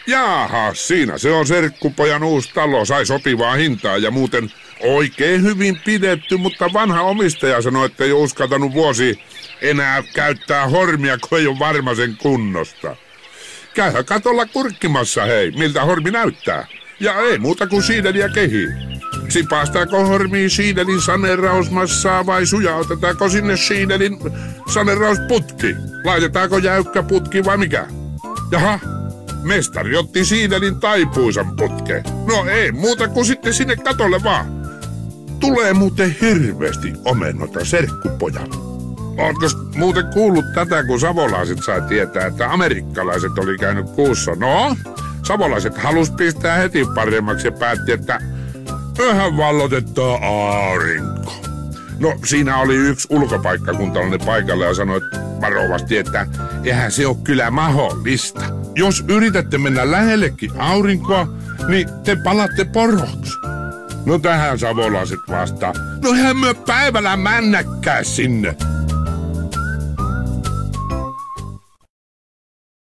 Jaha, siinä se on serkkupojan uusi talo, sai sopivaa hintaa ja muuten oikein hyvin pidetty, mutta vanha omistaja sanoi, että ei ole uskaltanut vuosi enää käyttää hormia, kun ei ole varma sen kunnosta. Käyhän katolla kurkkimassa, hei, miltä hormi näyttää. Ja ei muuta kuin siideliä kehiin. Sipaastaako hormiin siidelin saneerausmassaa vai sujautetaanko sinne siidelin saneerausputki? Laitetaanko jäykkä putki vai mikä? Jaha, mestari otti siidelin taipuisan putkeen. No ei muuta kuin sitten sinne katolle vaan. Tulee muuten hirveästi omenoita serkkupojan. Ootko muuten kuullut tätä, kun savolaiset sai tietää, että amerikkalaiset oli käynyt kuussa? No, savolaiset halus pistää heti paremmaksi ja päätti, että vähän vallotettaa aurinko. No, siinä oli yksi ulkopaikkakuntalainen paikalla ja sanoi varovasti, että eihän se ole kyllä mahdollista. Jos yritätte mennä lähellekin aurinkoa, niin te palatte poroksi. No tähän savolaiset vastaa, no eihän me päivällä männäkään sinne.